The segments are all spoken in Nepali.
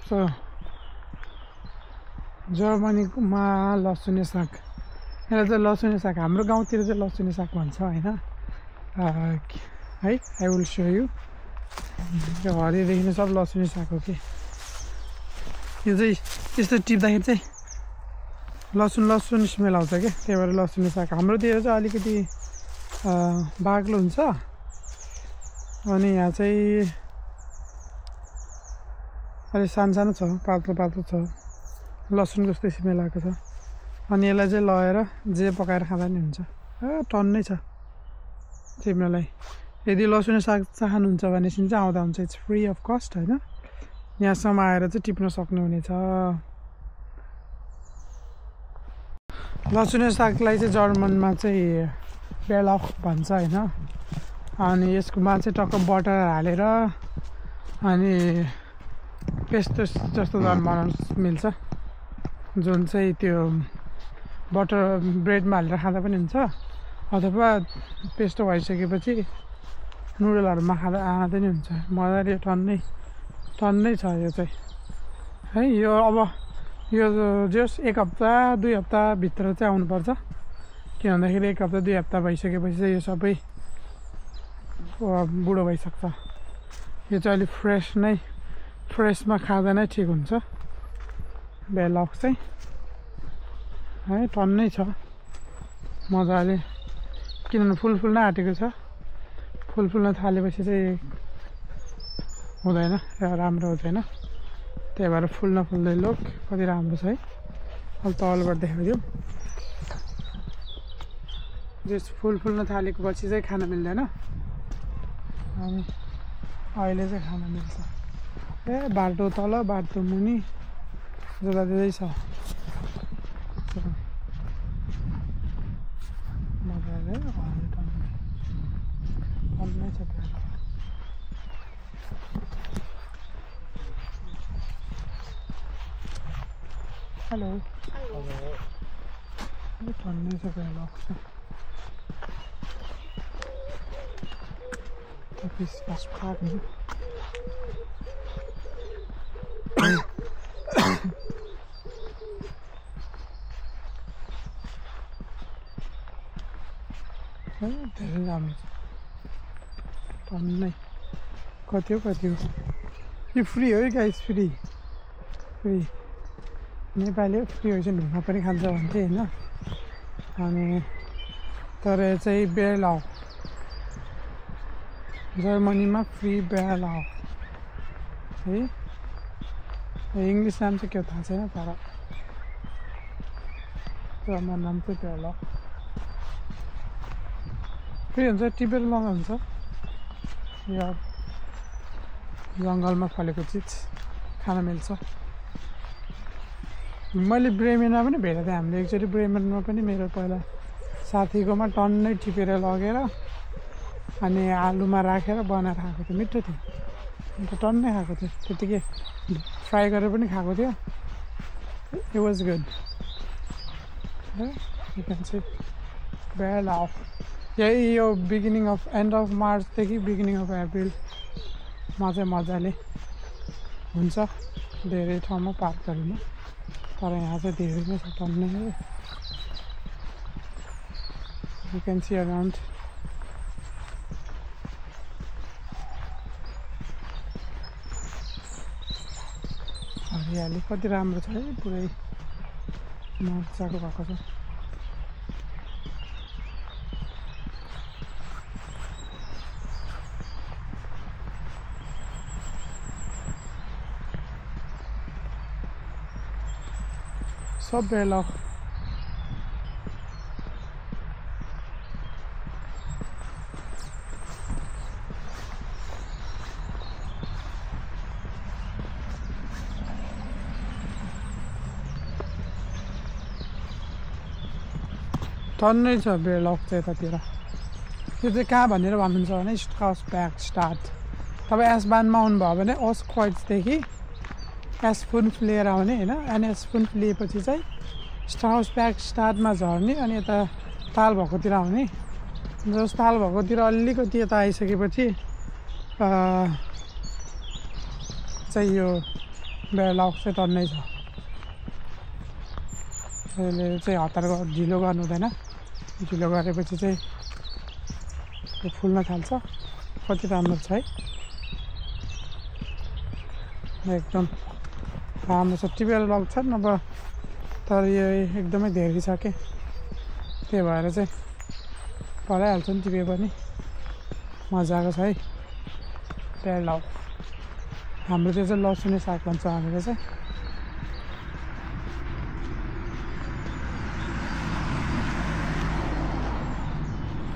कस्तो जर्मनीमा लसुने साग यसलाई चाहिँ लसुने साग हाम्रो गाउँतिर चाहिँ लसुने साग भन्छ होइन है आई विल सो यु यो हरियोदेखि नै सब लसुने साग हो कि यो चाहिँ यस्तो टिप्दाखेरि चाहिँ लसुन स्मेल आउँछ क्या त्यही भएर लसुने साग हाम्रोतिर चाहिँ अलिकति बाक्लो हुन्छ अनि यहाँ चाहिँ अलिक सानो छ पातलो छ लसुनको जस्तो स्मेल आएको छ अनि यसलाई चाहिँ लगेर जे पकाएर खाँदा नि हुन्छ टन्नै छ तिमीलाई यदि लसुने साग चाहनुहुन्छ भनेपछि चाहिँ आउँदा हुन्छ इट्स फ्री अफ कस्ट होइन यहाँसम्म आएर चाहिँ टिप्न सक्नुहुनेछ लसुने सागलाई चाहिँ जर्मनमा चाहिँ बेलख भन्छ होइन अनि यसकोमा चाहिँ टक्क बटर हालेर अनि पेस्ट जस्तो बनाउन मिल्छ जुन चाहिँ त्यो बटर ब्रेडमा हालेर खाँदा पनि हुन्छ अथवा पेस्ट भइसकेपछि नुडलहरूमा खाँदा नि हुन्छ मजाले टन्नै छ यो चाहिँ है यो अब यो जस 1 हप्ता 2 हप्ताभित्र चाहिँ आउनुपर्छ किन भन्दाखेरि 1 हप्ता 2 हप्ता भइसकेपछि चाहिँ यो सबै बुढो भइसक्छ यो चाहिँ अलिक फ्रेसमा खाँदा नै ठिक हुन्छ बेलख चाहिँ है टन्नै छ मजाले किनभने फुल्न आँटेको छ फुल्न थालेपछि चाहिँ हुँदैन राम्रो हुँदैन त्यही भएर फुल्दै लोक कति राम्रो छ है अब तलबाट देखाइदिउँ जस फुल्न थालेको पछि चाहिँ खान मिल्दैन अनि अहिले चाहिँ खान मिल्छ बाटो तल बाटो मुनि जताततै छ मजाले टन्नै छ हेलो टन्नै छ बेलख Is was fragen? धेरै राम्रो छ टन्नै कति हो यो फ्री हो है गाइस फ्री नेपाली फ्री हो चाहिँ ढुङ्गा पनि खान्छ भन्थे होइन अनि तर चाहिँ बेलख जर्मनीमा फ्री बेलख है इङ्ग्लिस नाम चाहिँ के थाहा छैन तर जर्मन नाम चाहिँ बेलख फ्री हुन्छ टिपेर लगाएको हुन्छ यो जङ्गलमा फलेको चिज खान मिल्छ मैले ब्रेमेनमा पनि भेटेको थिएँ हामीले एकचोटि ब्रेमेनमा पनि मेरो पहिला साथीकोमा टन्नै टिपेर लगेर अनि आलुमा राखेर बनाएर खाएको थियो मिठो थियो अन्त टन्नै खाएको थियो त्यतिकै फ्राई गरेर पनि खाएको थियो it was good you can see बेलख यही यो एन्ड अफ मार्चदेखि बिगिनिङ अफ अप्रिलमा चाहिँ मजाले हुन्छ धेरै ठाउँमा पार्कहरूमा तर यहाँ चाहिँ धेरै नै छ टन्नै यु क्यान सी अराउन्ड हरियाली कति राम्रो छ है पुरै मजाको भएको छ सब बेलख टन्नै छ बेलख चाहिँ यतातिर यो चाहिँ कहाँ भनेर भन्नुहुन्छ भने स्ट्राउसबर्ग तपाईँ एसबानमा आउनुभयो भने ओस्क्वाइट्सदेखि एसफुन्फ लिएर आउने होइन अनि एसफुन्फ लिएपछि चाहिँ स्ट्राउसबर्गमा झर्ने अनि यता ताल भएकोतिर आउने जस ताल भएकोतिर अलिकति यता आइसकेपछि चाहिँ यो बेलाउक चाहिँ टन्नै छ। यसले चाहिँ हतार ढिलो गर्नु हुँदैन। ढिलो गरेपछि चाहिँ यो फुल्न थाल्छ। कति राम्रो छ है, एकदम राम्रो छ। टिपेर लग्छ नभए तर यो एकदमै धेरै छ के, त्यही भएर चाहिँ पलाइहाल्छ नि टिपे पनि। मजाको छ है बेलाउक। हाम्रो त्यो चाहिँ लसुने साग भन्छ हामीले चाहिँ।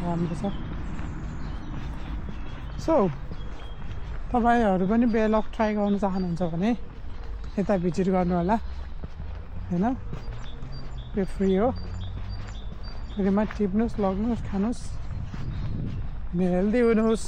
राम्रो छ। सो तपाईँहरू पनि बेलाउक ट्राई गर्नु चाहनुहुन्छ भने यता भिजिट गर्नु होला हैन। यो फ्री हो, फ्रीमा टिप्नुहोस्, लग्नुहोस्, खानुहोस्, हेल्दी हुनुहोस्।